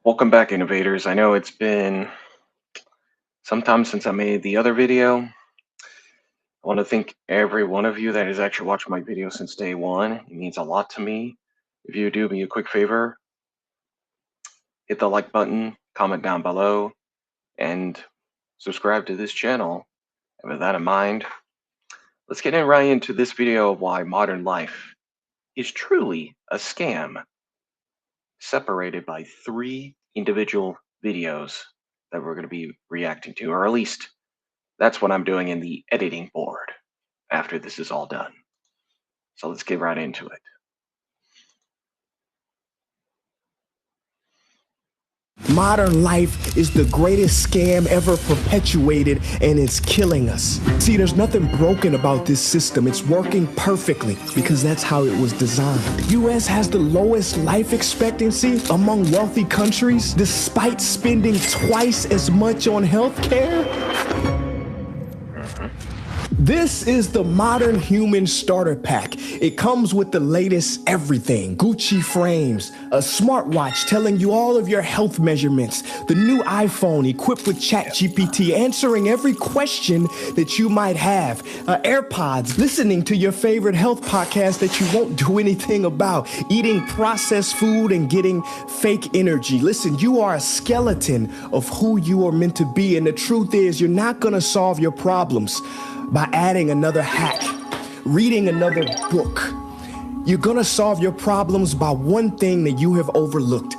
Welcome back, innovators. I know it's been some time since I made the other video. I want to thank every one of you that has actually watched my video since day one. It means a lot to me. If you do me a quick favor, hit the like button, comment down below, and subscribe to this channel. And with that in mind, let's get right into this video of why modern life is truly a scam, separated by 3 individual videos that we're going to be reacting to, or at least that's what I'm doing in the editing board after this is all done. So let's get right into it. Modern life is the greatest scam ever perpetuated, and it's killing us. See, there's nothing broken about this system. It's working perfectly because that's how it was designed. The U.S. has the lowest life expectancy among wealthy countries, despite spending twice as much on health care. This is the Modern Human Starter Pack. It comes with the latest everything. Gucci frames, a smartwatch telling you all of your health measurements, the new iPhone equipped with ChatGPT answering every question that you might have, AirPods listening to your favorite health podcast that you won't do anything about, eating processed food and getting fake energy. Listen, you are a skeleton of who you are meant to be, and the truth is you're not going to solve your problems by adding another hack, reading another book. You're gonna solve your problems by one thing that you have overlooked,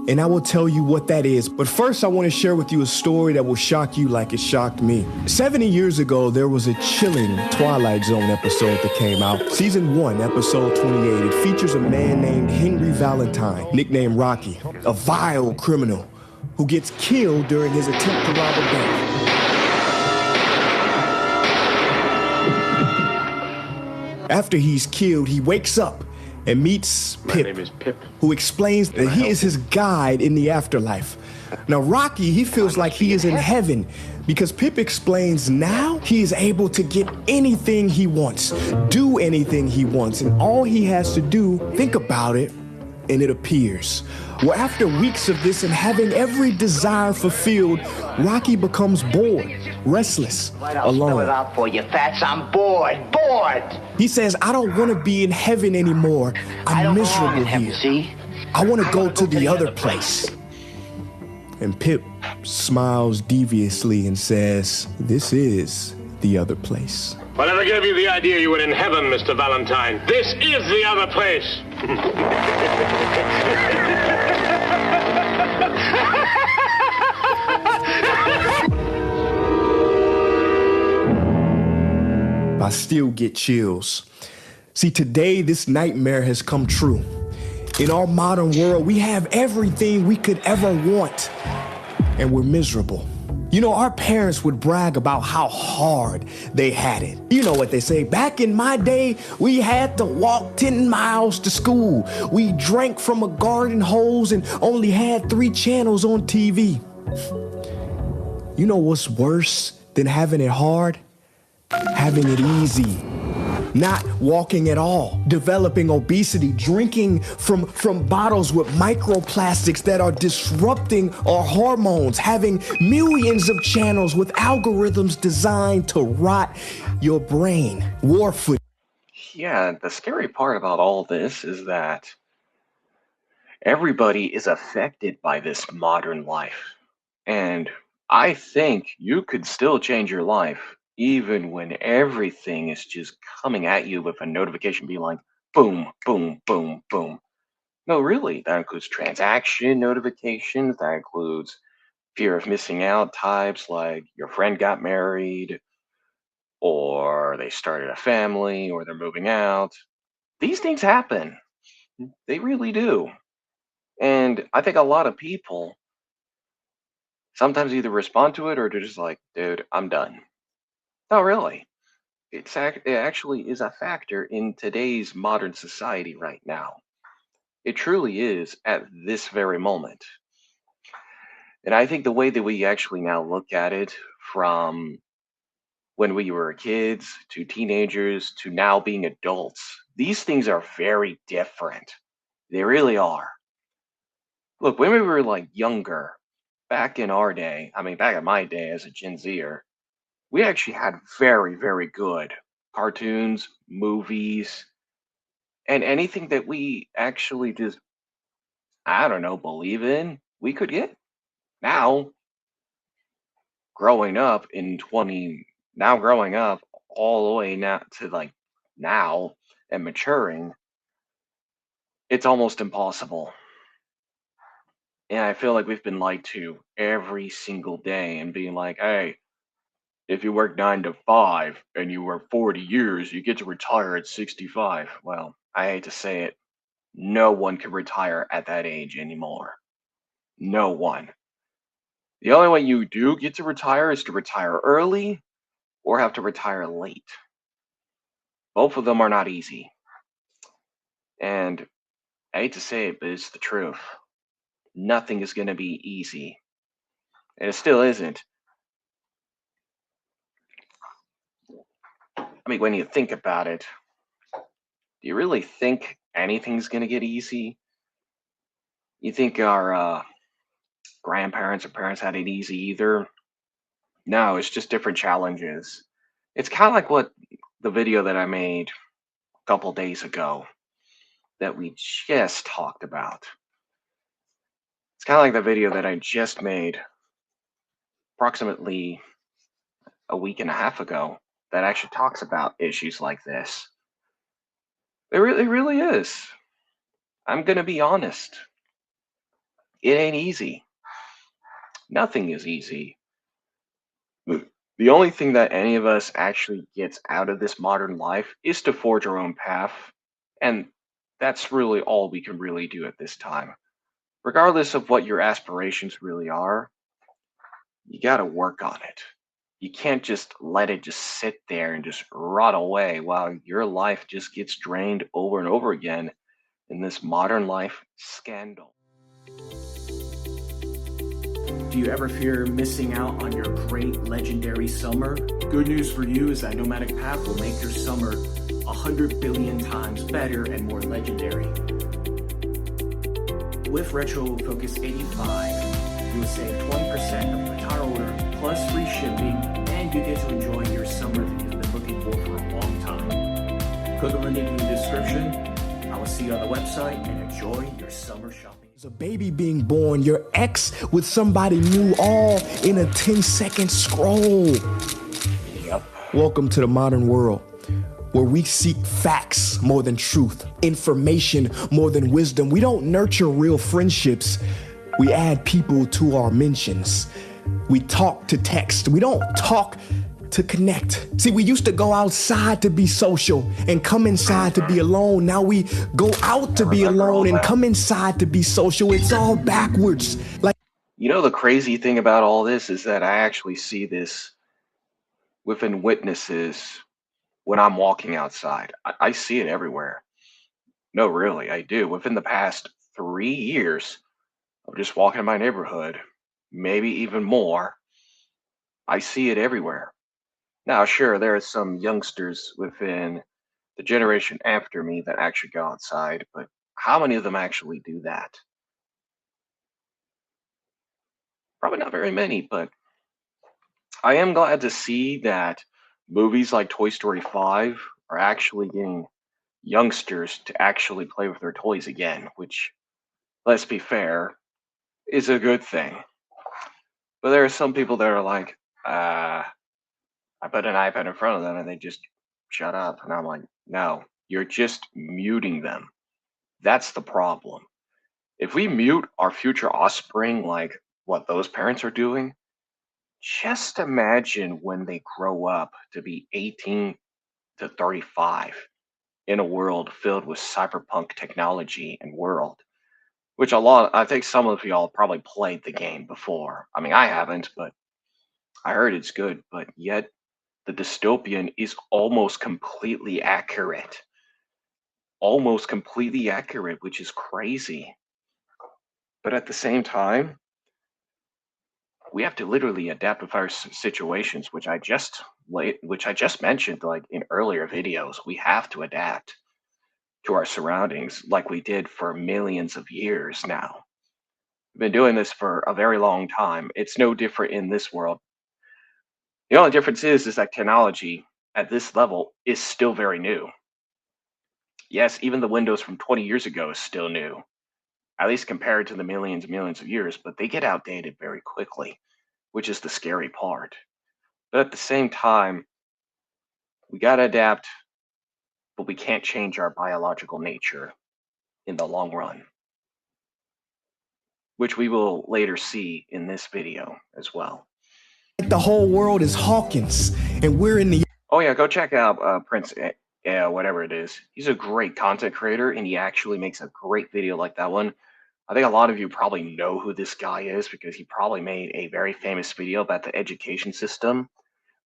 and I will tell you what that is. But first, I want to share with you a story that will shock you like it shocked me. 70 years ago, there was a chilling Twilight Zone episode that came out. Season 1, episode 28. It features a man named Henry Valentine, nicknamed Rocky, a vile criminal who gets killed during his attempt to rob a bank. After he's killed, he wakes up and meets Pip, My name is Pip, who explains that he is his guide in the afterlife. Now, Rocky, he feels like he is in heaven because Pip explains now he is able to get anything he wants, do anything he wants, and all he has to do, think about it, and it appears. Well, after weeks of this and having every desire fulfilled, Rocky becomes bored, restless, alone. Spell it out for you, Fats. I'm bored. He says, I don't want to be in heaven anymore. I'm miserable here. See? I want to go to the other place. And Pip smiles deviously and says, this is the other place. whatever gave you the idea you were in heaven, Mr. Valentine? This is the other place. I still get chills. See, today this nightmare has come true. In our modern world, we have everything we could ever want, and we're miserable. You know, our parents would brag about how hard they had it. You know what they say, back in my day, we had to walk 10 miles to school. We drank from a garden hose and only had 3 channels on TV. You know what's worse than having it hard? Having it easy. Not walking at all, developing obesity, drinking from bottles with microplastics that are disrupting our hormones, having millions of channels with algorithms designed to rot your brain. Warfoot. Yeah, the scary part about all this is that everybody is affected by this modern life. And I think you could still change your life even when everything is just coming at you with a notification being like, boom, boom, boom, boom. No, really, that includes transaction notifications, that includes fear of missing out types like your friend got married, or they started a family, or they're moving out. These things happen. They really do. And I think a lot of people sometimes either respond to it or they're just like, dude, I'm done. No, really. It actually is a factor in today's modern society right now. It truly is at this very moment. And I think the way that we actually now look at it, from when we were kids to teenagers to now being adults, these things are very different. They really are. Look, when we were like younger, back in our day, I mean, back in my day as a Gen Zer, we actually had very, very good cartoons, movies, and anything that we actually just, I don't know, believe in, we could get. Now, growing up in 20, now growing up all the way now to like now and maturing, it's almost impossible. And I feel like we've been lied to every single day and being like, hey, if you work 9 to 5 and you work 40 years, you get to retire at 65. Well, I hate to say it, no one can retire at that age anymore. No one. The only way you do get to retire is to retire early or have to retire late. Both of them are not easy. And I hate to say it, but it's the truth. Nothing is going to be easy. And it still isn't. I mean, when you think about it, do you really think anything's going to get easy? You think our grandparents or parents had it easy either? No, it's just different challenges. It's kind of like what the video that I made a couple days ago that we just talked about. It's kind of like the video that I just made approximately a week and a half ago that actually talks about issues like this. It really is. I'm going to be honest. It ain't easy. Nothing is easy. The only thing that any of us actually gets out of this modern life is to forge our own path. And that's really all we can really do at this time. Regardless of what your aspirations really are, you got to work on it. You can't just let it just sit there and just rot away while your life just gets drained over and over again in this modern life scandal. Do you ever fear missing out on your great legendary summer? Good news for you is that Nomadic Path will make your summer 100 billion times better and more legendary. With Retro Focus 85, you will save 20% of your entire order plus free shipping, and you get to enjoy your summer that you've been looking for a long time. Click on the link in the description. I will see you on the website and enjoy your summer shopping. There's a baby being born, your ex with somebody new, all in a 10-second scroll. Yep. Welcome to the modern world, where we seek facts more than truth, information more than wisdom. We don't nurture real friendships. We add people to our mentions. We talk to text. We don't talk to connect. See, we used to go outside to be social and come inside to be alone. Now we go out to be alone and come inside to be social. It's all backwards. Like, you know, the crazy thing about all this is that I actually see this within witnesses when I'm walking outside. I see it everywhere. No, really, I do. Within the past 3 years of just walking in my neighborhood, maybe even more, I see it everywhere. Now, sure, there are some youngsters within the generation after me that actually go outside, but how many of them actually do that? Probably not very many, but I am glad to see that movies like Toy Story 5 are actually getting youngsters to actually play with their toys again, which, let's be fair, is a good thing. But there are some people that are like, I put an iPad in front of them and they just shut up. And I'm like, no, you're just muting them. That's the problem. If we mute our future offspring like what those parents are doing, just imagine when they grow up to be 18 to 35 in a world filled with cyberpunk technology and world, which I think some of y'all probably played the game before. I mean, I haven't, but I heard it's good, but yet the dystopian is almost completely accurate. Almost completely accurate, which is crazy. But at the same time, we have to literally adapt with our situations, which I just mentioned like in earlier videos. We have to adapt to our surroundings like we did for millions of years now. We've been doing this for a very long time. It's no different in this world. The only difference is that technology at this level is still very new. Yes, even the Windows from 20 years ago is still new, at least compared to the millions and millions of years, but they get outdated very quickly, which is the scary part. But at the same time, we got to adapt, but we can't change our biological nature in the long run, which we will later see in this video as well. The whole world is Hawkins, and we're in the... Oh yeah, go check out Prince, whatever it is. He's a great content creator, and he actually makes a great video like that one. I think a lot of you probably know who this guy is because he probably made a very famous video about the education system,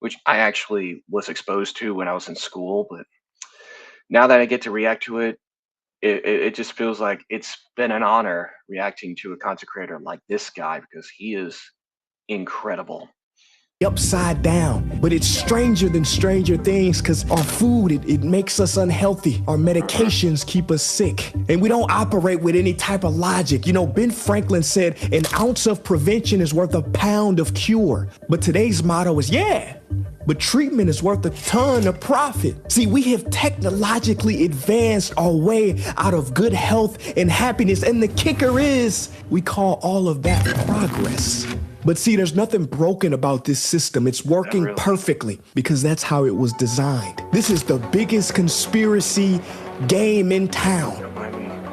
which I actually was exposed to when I was in school. But now that I get to react to it, it just feels like it's been an honor reacting to a content creator like this guy because he is incredible. Upside down, but it's stranger than Stranger Things because our food, it makes us unhealthy. Our medications keep us sick, and we don't operate with any type of logic. You know, Ben Franklin said an ounce of prevention is worth a pound of cure, but today's motto is, yeah, but treatment is worth a ton of profit. See, we have technologically advanced our way out of good health and happiness, and the kicker is we call all of that progress. But see, there's nothing broken about this system. It's working perfectly because that's how it was designed. This is the biggest conspiracy game in town,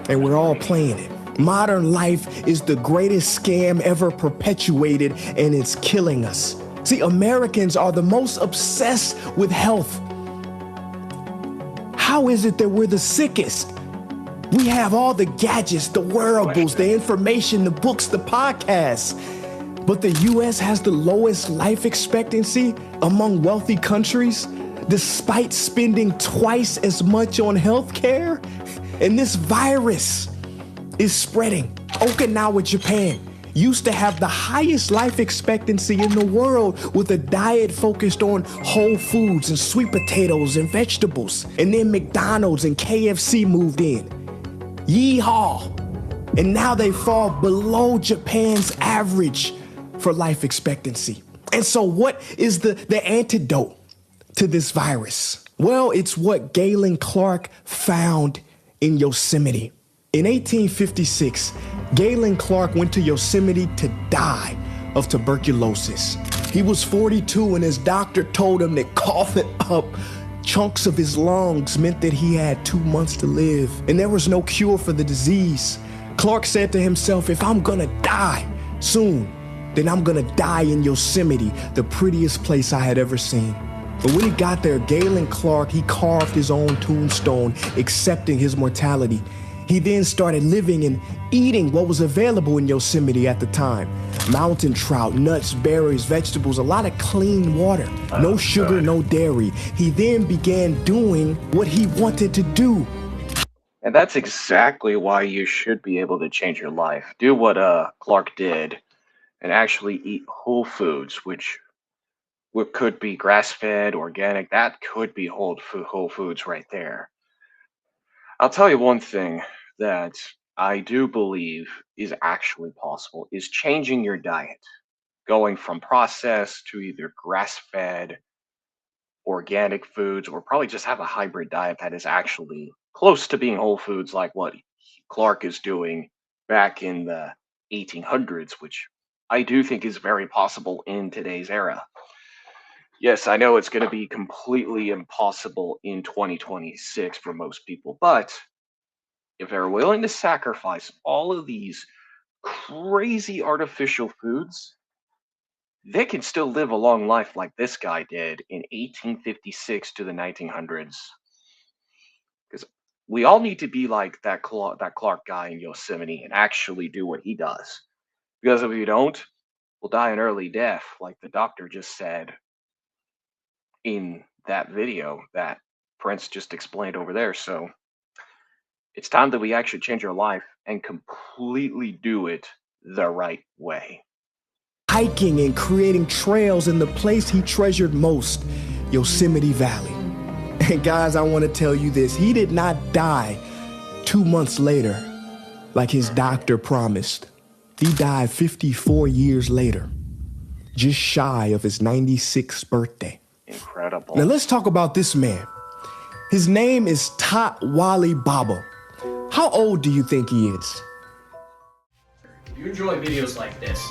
and we're all playing it. Modern life is the greatest scam ever perpetuated, and it's killing us. See, Americans are the most obsessed with health. How is it that we're the sickest? We have all the gadgets, the wearables, the information, the books, the podcasts. But the US has the lowest life expectancy among wealthy countries, despite spending twice as much on healthcare. And this virus is spreading. Okinawa, Japan, used to have the highest life expectancy in the world with a diet focused on whole foods and sweet potatoes and vegetables. And then McDonald's and KFC moved in. Yeehaw! And now they fall below Japan's average for life expectancy. And so what is the antidote to this virus? Well, it's what Galen Clark found in Yosemite. In 1856, Galen Clark went to Yosemite to die of tuberculosis. He was 42 and his doctor told him that coughing up chunks of his lungs meant that he had 2 months to live, and there was no cure for the disease. Clark said to himself, if I'm gonna die soon, then I'm gonna die in Yosemite, the prettiest place I had ever seen. But when he got there, Galen Clark, he carved his own tombstone, accepting his mortality. He then started living and eating what was available in Yosemite at the time. Mountain trout, nuts, berries, vegetables, a lot of clean water. No sugar, no dairy. He then began doing what he wanted to do. And that's exactly why you should be able to change your life. Do what Clark did and actually eat whole foods, which could be grass-fed, organic. That could be whole foods right there. I'll tell you one thing that I do believe is actually possible is changing your diet, going from processed to either grass-fed, organic foods, or probably just have a hybrid diet that is actually close to being whole foods like what Clark is doing back in the 1800s, which I do think is very possible in today's era. Yes, I know it's going to be completely impossible in 2026 for most people, but if they're willing to sacrifice all of these crazy artificial foods, they can still live a long life like this guy did in 1856 to the 1900s. Because we all need to be like that Clark guy in Yosemite and actually do what he does. Because if you don't, we'll die an early death, like the doctor just said in that video that Prince just explained over there. So it's time that we actually change our life and completely do it the right way. Hiking and creating trails in the place he treasured most, Yosemite Valley. And guys, I want to tell you this, he did not die 2 months later like his doctor promised. He died 54 years later, just shy of his 96th birthday. Incredible. Now let's talk about this man. His name is Wali Baba. How old do you think he is? If you enjoy videos like this,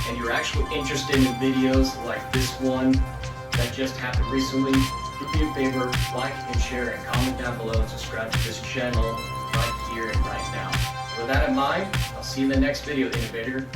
and you're actually interested in videos like this one that just happened recently, do me a favor, like and share and comment down below and subscribe to this channel right here and right now. With that in mind, I'll see you in the next video, Innovator.